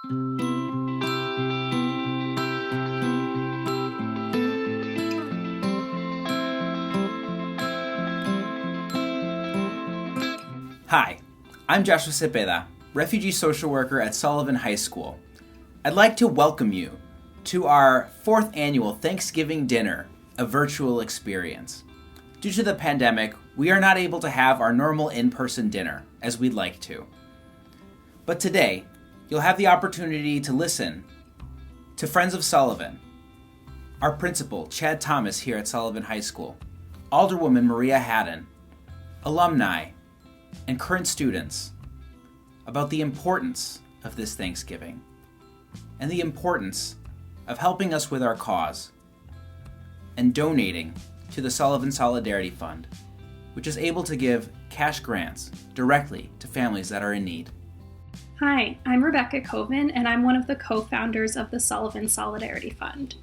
Hi, I'm Joshua Zepeda, refugee social worker at Sullivan High School. I'd like to welcome you to our 4th annual Thanksgiving dinner, a virtual experience. Due to the pandemic, we are not able to have our normal in-person dinner as we'd like to. But today, you'll have the opportunity to listen to Friends of Sullivan, our principal, Chad Thomas here at Sullivan High School, Alderwoman Maria Haddon, alumni, and current students about the importance of this Thanksgiving and the importance of helping us with our cause and donating to the Sullivan Solidarity Fund, which is able to give cash grants directly to families that are in need. Hi, I'm Rebecca Coven, and I'm one of the co-founders of the Sullivan Solidarity Fund.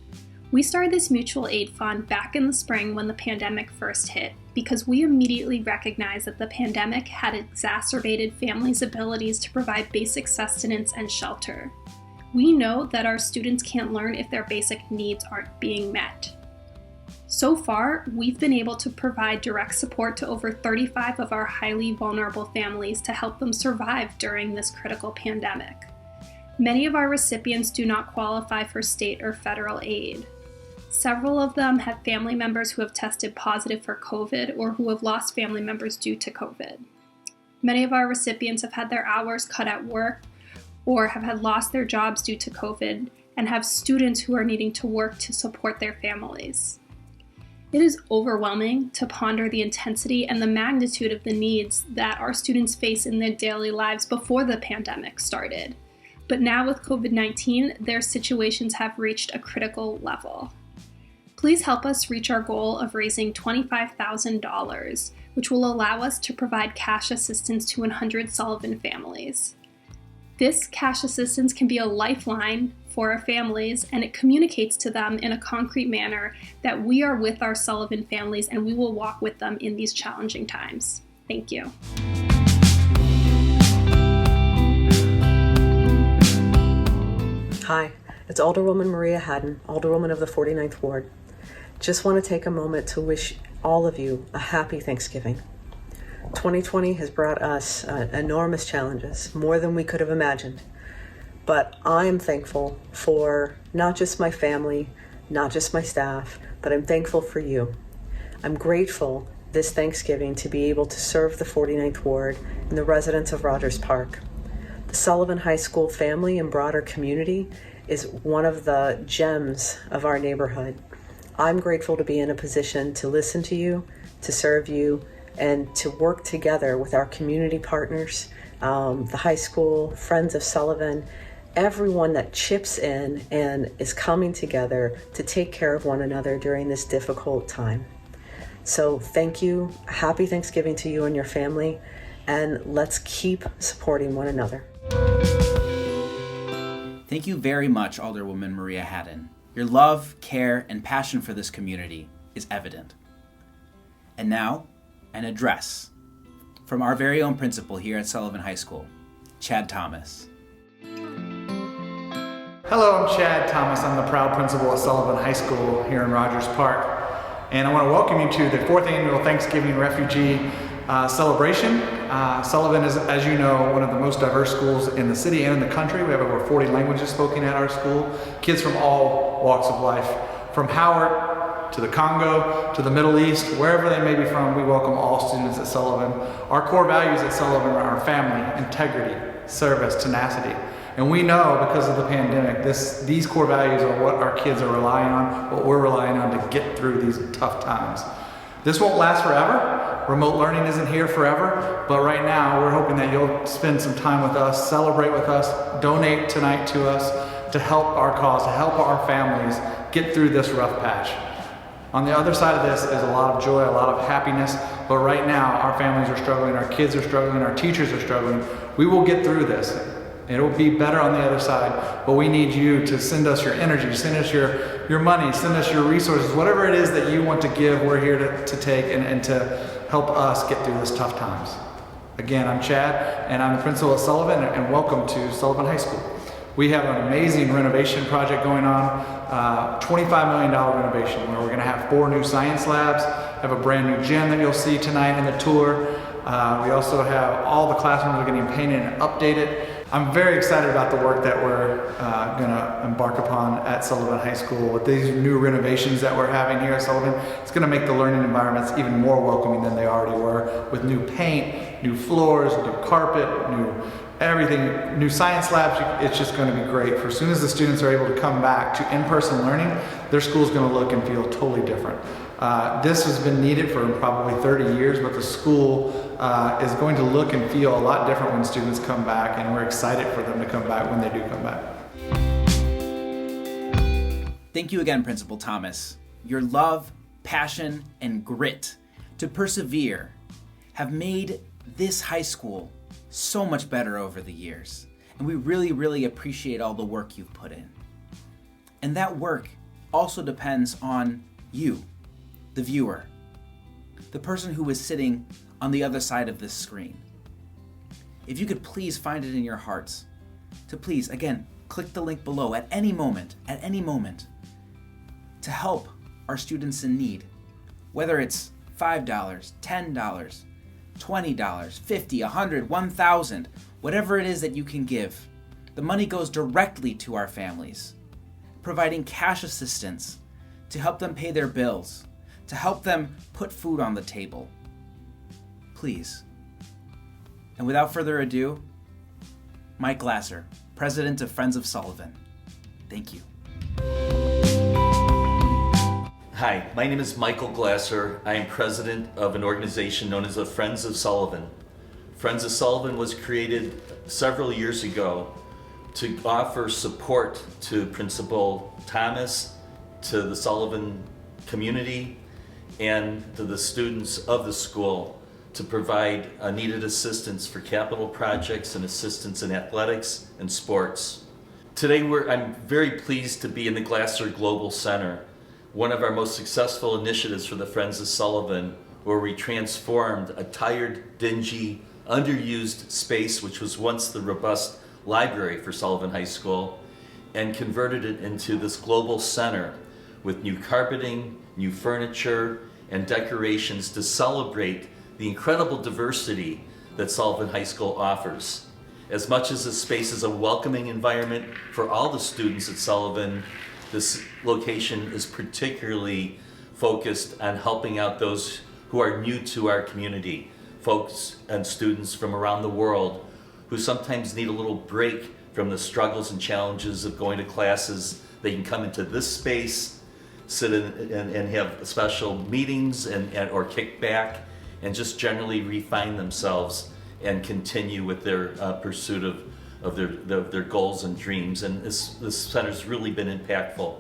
We started this mutual aid fund back in the spring when the pandemic first hit, because we immediately recognized that the pandemic had exacerbated families' abilities to provide basic sustenance and shelter. We know that our students can't learn if their basic needs aren't being met. So far, we've been able to provide direct support to over 35 of our highly vulnerable families to help them survive during this critical pandemic. Many of our recipients do not qualify for state or federal aid. Several of them have family members who have tested positive for COVID or who have lost family members due to COVID. Many of our recipients have had their hours cut at work or have had lost their jobs due to COVID and have students who are needing to work to support their families. It is overwhelming to ponder the intensity and the magnitude of the needs that our students face in their daily lives before the pandemic started. But now with COVID-19, their situations have reached a critical level. Please help us reach our goal of raising $25,000, which will allow us to provide cash assistance to 100 Sullivan families. This cash assistance can be a lifeline for our families, and it communicates to them in a concrete manner that we are with our Sullivan families and we will walk with them in these challenging times. Thank you. Hi, it's Alderwoman Maria Haddon, Alderwoman of the 49th Ward. Just want to take a moment to wish all of you a happy Thanksgiving. 2020 has brought us enormous challenges, more than we could have imagined. But I'm thankful for not just my family, not just my staff, but I'm thankful for you. I'm grateful this Thanksgiving to be able to serve the 49th Ward and the residents of Rogers Park. The Sullivan High School family and broader community is one of the gems of our neighborhood. I'm grateful to be in a position to listen to you, to serve you, and to work together with our community partners, the high school, Friends of Sullivan, everyone that chips in and is coming together to take care of one another during this difficult time. So thank you, happy Thanksgiving to you and your family, and let's keep supporting one another. Thank you very much, Alderwoman Maria Haddon. Your love, care, and passion for this community is evident. And now, an address from our very own principal here at Sullivan High School, Chad Thomas. Hello, I'm Chad Thomas. I'm the proud principal at Sullivan High School here in Rogers Park. And I want to welcome you to the 4th annual Thanksgiving Refugee celebration. Sullivan is, as you know, one of the most diverse schools in the city and in the country. We have over 40 languages spoken at our school. Kids from all walks of life, from Howard to the Congo to the Middle East, wherever they may be from, we welcome all students at Sullivan. Our core values at Sullivan are family, integrity, service, tenacity. And we know because of the pandemic, these core values are what our kids are relying on, what we're relying on to get through these tough times. This won't last forever. Remote learning isn't here forever, but right now we're hoping that you'll spend some time with us, celebrate with us, donate tonight to us to help our cause, to help our families get through this rough patch. On the other side of this is a lot of joy, a lot of happiness, but right now our families are struggling, our kids are struggling, our teachers are struggling. We will get through this. It will be better on the other side, but we need you to send us your energy, send us your money, send us your resources, whatever it is that you want to give, we're here to take and to help us get through this tough times. Again, I'm Chad, and I'm the principal at Sullivan, and welcome to Sullivan High School. We have an amazing renovation project going on, $25 million renovation, where we're going to have 4 new science labs, have a brand new gym that you'll see tonight in the tour. We also have all the classrooms are getting painted and updated. I'm very excited about the work that we're going to embark upon at Sullivan High School with these new renovations that we're having here at Sullivan. It's going to make the learning environments even more welcoming than they already were, with new paint, new floors, new carpet, new everything, new science labs. It's just going to be great. For as soon as the students are able to come back to in-person learning, their school's going to look and feel totally different. This has been needed for probably 30 years, but the school is going to look and feel a lot different when students come back, and we're excited for them to come back when they do come back. Thank you again, Principal Thomas. Your love, passion, and grit to persevere have made this high school so much better over the years, and we really, really appreciate all the work you've put in. And that work also depends on you, the viewer, the person who is sitting on the other side of this screen. If you could please find it in your hearts to please, again, click the link below at any moment, to help our students in need, whether it's $5, $10, $20, $50, $100, $1,000, whatever it is that you can give. The money goes directly to our families, providing cash assistance to help them pay their bills, to help them put food on the table. Please. And without further ado, Mike Glasser, President of Friends of Sullivan. Thank you. Hi, my name is Michael Glasser. I am president of an organization known as the Friends of Sullivan. Friends of Sullivan was created several years ago to offer support to Principal Thomas, to the Sullivan community, and to the students of the school, to provide needed assistance for capital projects and assistance in athletics and sports. Today I'm very pleased to be in the Glasser Global Center, one of our most successful initiatives for the Friends of Sullivan, where we transformed a tired, dingy, underused space, which was once the robust library for Sullivan High School, and converted it into this global center with new carpeting, new furniture, and decorations to celebrate the incredible diversity that Sullivan High School offers. As much as this space is a welcoming environment for all the students at Sullivan, this location is particularly focused on helping out those who are new to our community, folks and students from around the world who sometimes need a little break from the struggles and challenges of going to classes. They can come into this space, sit in and have special meetings or kick back, and just generally refine themselves and continue with their pursuit of their goals and dreams. And this center's really been impactful.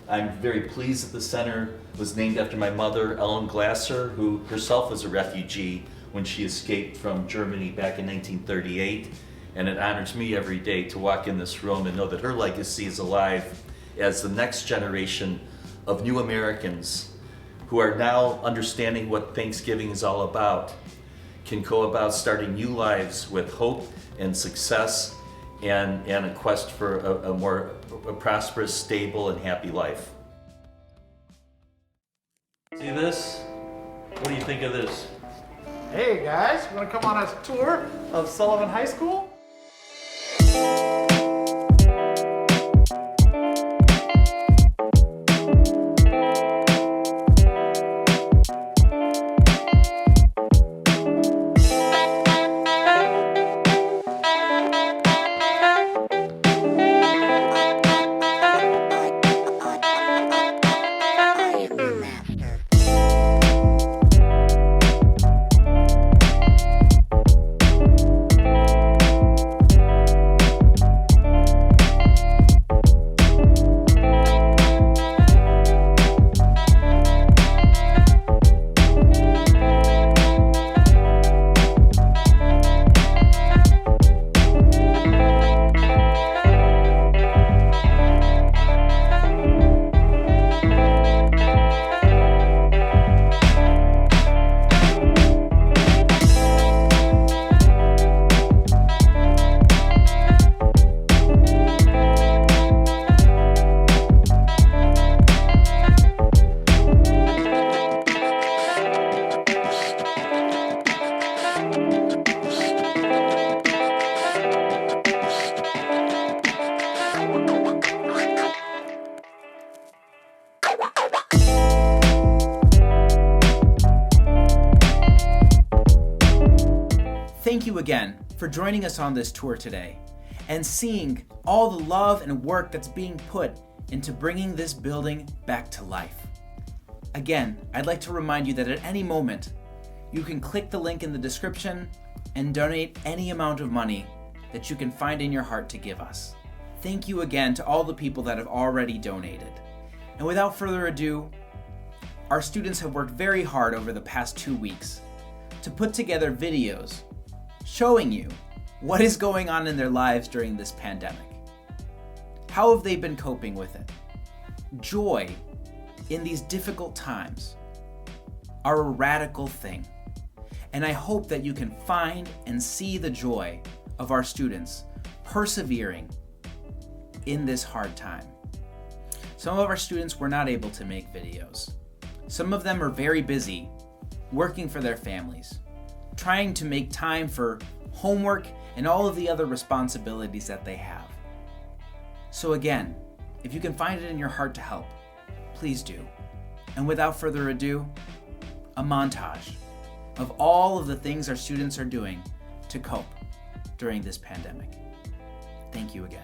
I'm very pleased that the center was named after my mother, Ellen Glasser, who herself was a refugee when she escaped from Germany back in 1938. And it honors me every day to walk in this room and know that her legacy is alive as the next generation of new Americans who are now understanding what Thanksgiving is all about, can go about starting new lives with hope and success and a quest for a more prosperous, stable, and happy life. See this? What do you think of this? Hey guys, you want to come on a tour of Sullivan High School? you again for joining us on this tour today and seeing all the love and work that's being put into bringing this building back to life. Again, I'd like to remind you that at any moment, you can click the link in the description and donate any amount of money that you can find in your heart to give us. Thank you again to all the people that have already donated. And without further ado, our students have worked very hard over the past 2 weeks to put together videos showing you what is going on in their lives during this pandemic. How have they been coping with it? Joy in these difficult times are a radical thing. And I hope that you can find and see the joy of our students persevering in this hard time. Some of our students were not able to make videos. Some of them are very busy working for their families, trying to make time for homework and all of the other responsibilities that they have. So again, if you can find it in your heart to help, please do. And without further ado, a montage of all of the things our students are doing to cope during this pandemic. Thank you again.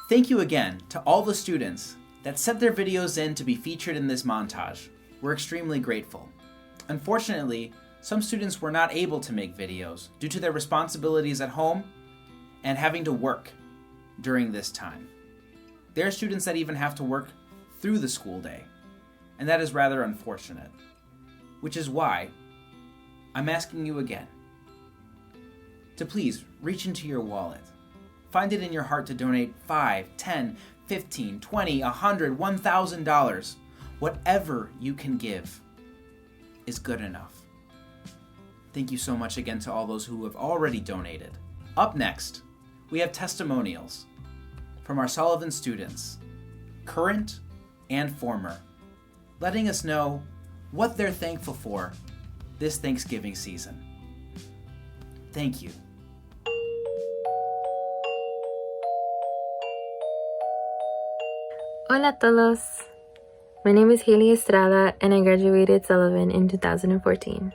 Thank you again to all the students that sent their videos in to be featured in this montage. We're extremely grateful. Unfortunately, some students were not able to make videos due to their responsibilities at home and having to work during this time. There are students that even have to work through the school day, and that is rather unfortunate, which is why I'm asking you again to please reach into your wallet. Find it in your heart to donate $5, $10, $15, $20, $100, $1,000. Whatever you can give is good enough. Thank you so much again to all those who have already donated. Up next, we have testimonials from our Sullivan students, current and former, letting us know what they're thankful for this Thanksgiving season. Thank you. Hola a todos. My name is Haley Estrada and I graduated Sullivan in 2014.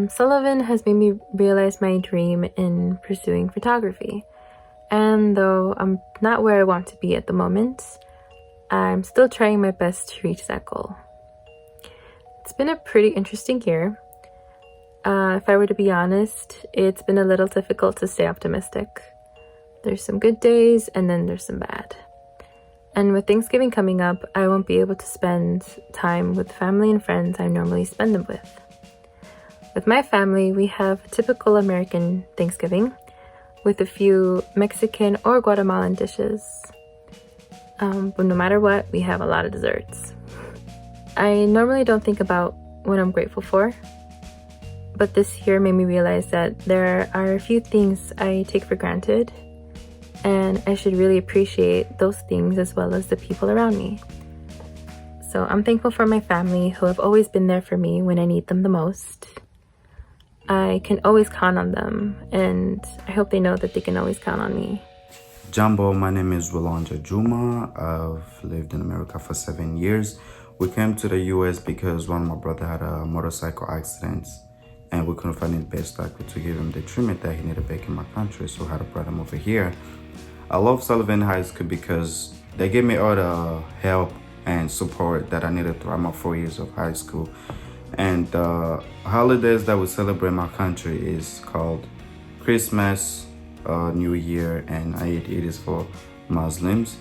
Sullivan has made me realize my dream in pursuing photography. And though I'm not where I want to be at the moment, I'm still trying my best to reach that goal. It's been a pretty interesting year. If I were to be honest, it's been a little difficult to stay optimistic. There's some good days and then there's some bad. And with Thanksgiving coming up, I won't be able to spend time with family and friends I normally spend them with. With my family, we have a typical American Thanksgiving with a few Mexican or Guatemalan dishes. But no matter what, we have a lot of desserts. I normally don't think about what I'm grateful for, but this year made me realize that there are a few things I take for granted, and I should really appreciate those things as well as the people around me. So I'm thankful for my family who have always been there for me when I need them the most. I can always count on them, and I hope they know that they can always count on me. Jumbo, my name is Rolanja Juma. I've lived in America for 7 years. We came to the US because one of my brother had a motorcycle accident and we couldn't find the best doctor to give him the treatment that he needed back in my country, so I had to bring him over here. I love Sullivan High School because they gave me all the help and support that I needed throughout my 4 years of high school. And the holidays that we celebrate in my country is called Christmas, New Year, and Eid is for Muslims.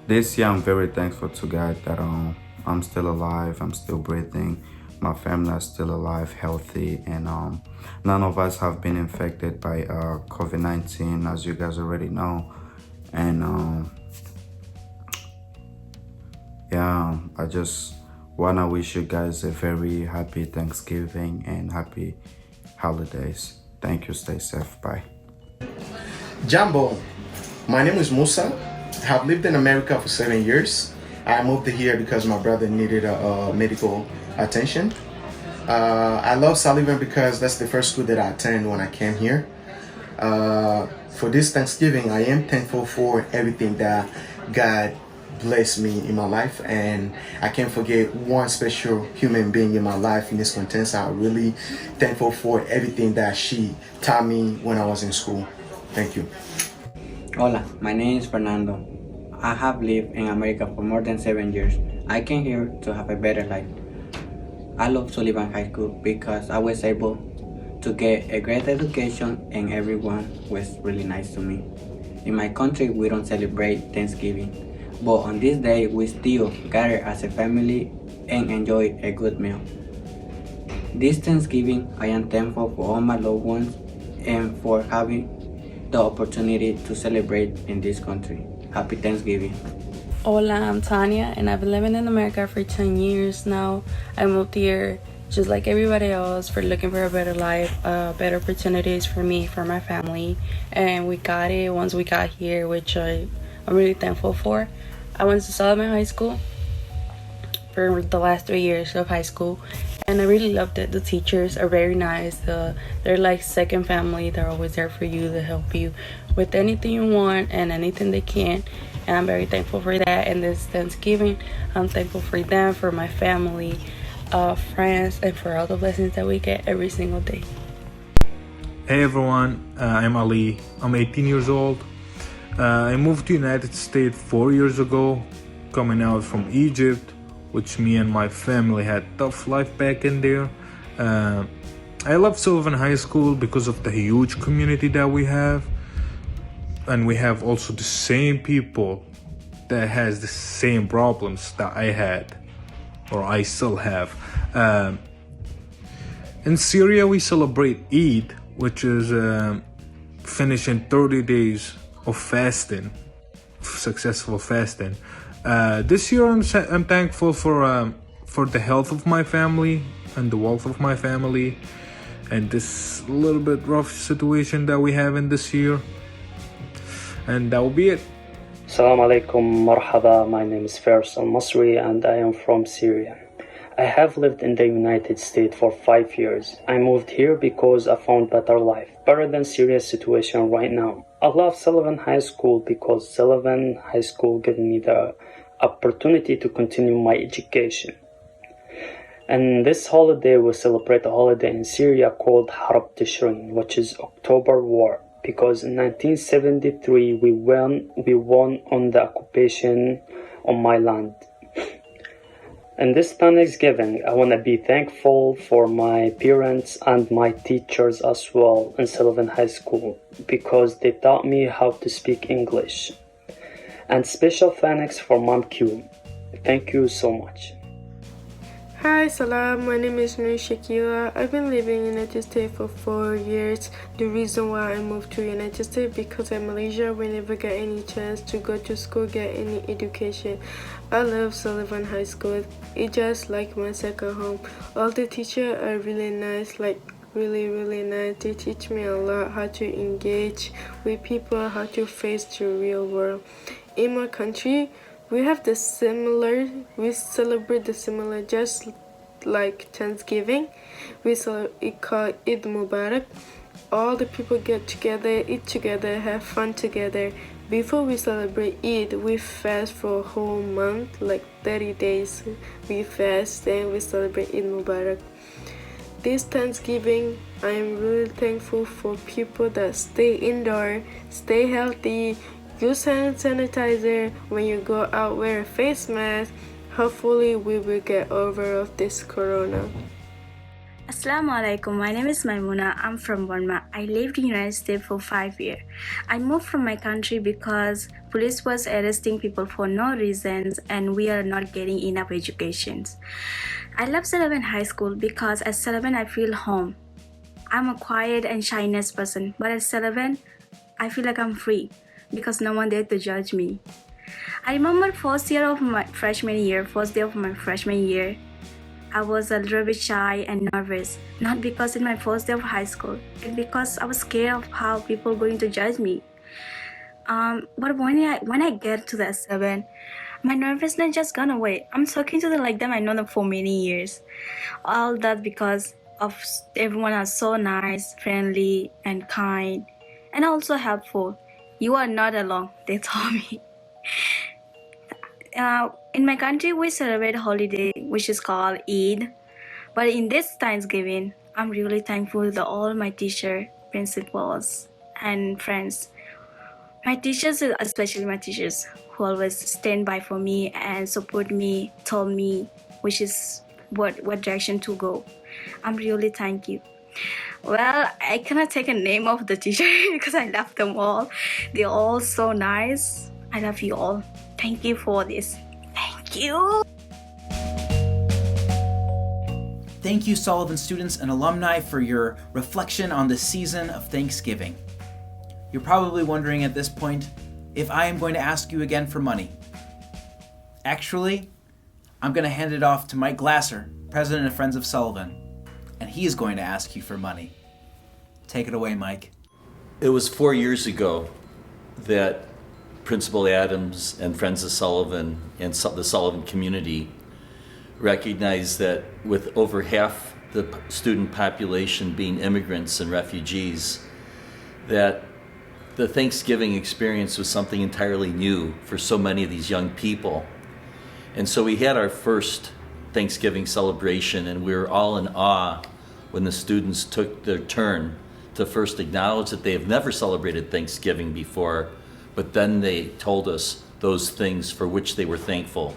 This year I'm very thankful to God that I'm still alive, I'm still breathing, my family is still alive, healthy, and none of us have been infected by COVID-19, as you guys already know. And yeah, I just wanna wish you guys a very happy Thanksgiving and happy holidays. Thank you, stay safe, bye. Jumbo, my name is Musa. I have lived in America for 7 years. I moved here because my brother needed medical attention. I love Sullivan because that's the first school that I attended when I came here. For this Thanksgiving, I am thankful for everything that God blessed me in my life, and I can't forget one special human being in my life in this context. I'm really thankful for everything that she taught me when I was in school. Thank you. Hola, my name is Fernando. I have lived in America for more than 7 years. I came here to have a better life. I love Sullivan High School because I was able to get a great education and everyone was really nice to me. In my country, we don't celebrate Thanksgiving, but on this day, we still gather as a family and enjoy a good meal. This Thanksgiving, I am thankful for all my loved ones and for having the opportunity to celebrate in this country. Happy Thanksgiving. Hola, I'm Tanya, and I've been living in America for 10 years now. I moved here just like everybody else for looking for a better life, better opportunities for me, for my family, and we got it once we got here, which I'm really thankful for. I went to Sullivan High School for the last 3 years of high school, and I really loved it. The teachers are very nice. They're like second family. They're always there for you to help you with anything you want and anything they can, and I'm very thankful for that. And this Thanksgiving, I'm thankful for them, for my family, friends, and for all the blessings that we get every single day. Hey everyone, I'm Ali. I'm 18 years old. I moved to the United States 4 years ago, coming out from Egypt, which me and my family had tough life back in there. I love Sullivan High School because of the huge community that we have, and we have also the same people that has the same problems that I had, or I still have. In Syria, we celebrate Eid, which is finishing 30 days of fasting, successful fasting. This year I'm thankful for the health of my family and the wealth of my family and this little bit rough situation that we have in this year. And that will be it. Assalamu alaikum, marhaba. My name is Faris Al-Masri and I am from Syria. I have lived in the United States for 5 years. I moved here because I found better life, better than Syria's situation right now. I love Sullivan High School because Sullivan High School gave me the opportunity to continue my education. And this holiday we celebrate a holiday in Syria called Harb Tishrin, which is October War, because in 1973 we won on the occupation on my land. And this Thanksgiving, I want to be thankful for my parents and my teachers as well in Sullivan High School because they taught me how to speak English. And special thanks for Mom Q. Thank you so much. Hi, Salam. My name is Nur Shakira. I've been living in the United States for 4 years. The reason why I moved to the United States because in Malaysia we never get any chance to go to school, get any education. I love Sullivan High School. It's just like my second home. All the teachers are really nice, like really nice. They teach me a lot how to engage with people, how to face the real world. In my country, we celebrate the similar, just like Thanksgiving. We call Eid Mubarak. All the people get together, eat together, have fun together. Before we celebrate Eid, we fast for a whole month, like 30 days. We fast, then we celebrate Eid Mubarak. This Thanksgiving, I am really thankful for people that stay indoor, stay healthy, use hand sanitizer. When you go out, wear a face mask. Hopefully we will get over of this corona. Assalamu alaikum. My name is Maimuna. I'm from Burma. I lived in the United States for 5 years. I moved from my country because police was arresting people for no reasons and we are not getting enough educations. I love Sullivan High School because at Sullivan I feel home. I'm a quiet and shyness person, but at Sullivan I feel like I'm free because no one there to judge me. I remember first day of my freshman year, I was a little bit shy and nervous, not because it's my first day of high school, but because I was scared of how people are going to judge me. But when I get to the 7, my nervousness just gone away. I'm talking to them like them I know them for many years. All that because of everyone are so nice, friendly, and kind, and also helpful. You are not alone, they told me. In my country, we celebrate a holiday which is called Eid. But in this Thanksgiving, I'm really thankful to all my teachers, principals, and friends. My teachers, especially my teachers, who always stand by for me and support me, told me which is what direction to go. I'm really thank you. Well, I cannot take a name of the teacher because I love them all. They're all so nice. I love you all. Thank you for this. Thank you. Thank you, Sullivan students and alumni, for your reflection on the season of Thanksgiving. You're probably wondering at this point if I am going to ask you again for money. Actually, I'm going to hand it off to Mike Glasser, president of Friends of Sullivan, and he's going to ask you for money. Take it away, Mike. It was 4 years ago that Principal Adams and Friends of Sullivan and the Sullivan community recognized that with over half the student population being immigrants and refugees, that the Thanksgiving experience was something entirely new for so many of these young people. And so we had our first Thanksgiving celebration, and we were all in awe when the students took their turn to first acknowledge that they have never celebrated Thanksgiving before, but then they told us those things for which they were thankful.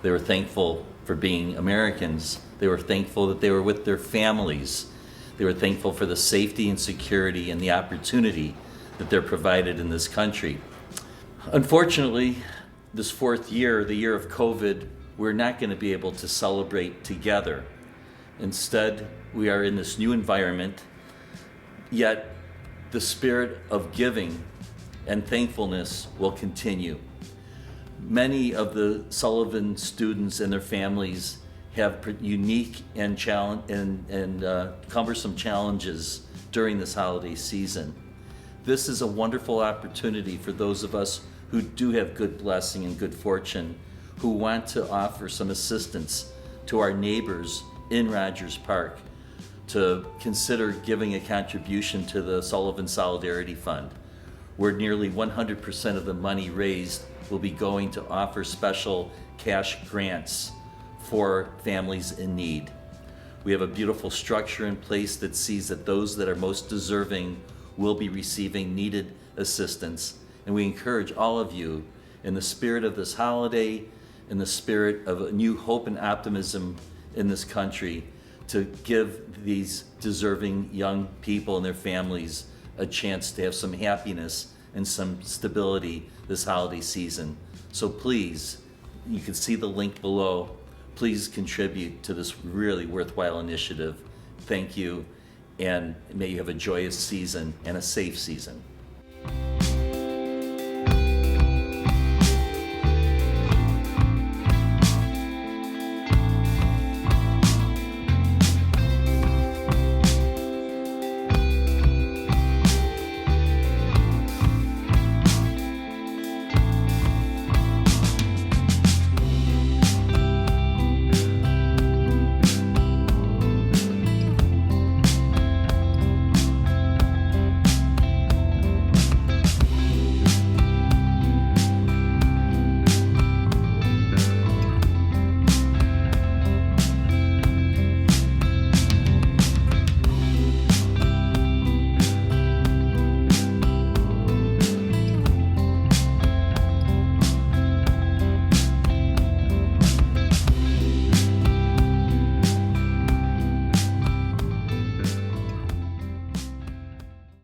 They were thankful for being Americans. They were thankful that they were with their families. They were thankful for the safety and security and the opportunity that they're provided in this country. Unfortunately, this fourth year, the year of COVID, we're not going to be able to celebrate together. Instead, we are in this new environment, yet the spirit of giving and thankfulness will continue. Many of the Sullivan students and their families have unique and cumbersome challenges during this holiday season. This is a wonderful opportunity for those of us who do have good blessing and good fortune, who want to offer some assistance to our neighbors in Rogers Park to consider giving a contribution to the Sullivan Solidarity Fund, where nearly 100% of the money raised will be going to offer special cash grants for families in need. We have a beautiful structure in place that sees that those that are most deserving will be receiving needed assistance. And we encourage all of you, in the spirit of this holiday, in the spirit of a new hope and optimism in this country to give these deserving young people and their families a chance to have some happiness and some stability this holiday season. So please, you can see the link below. Please contribute to this really worthwhile initiative. Thank you, and may you have a joyous season and a safe season.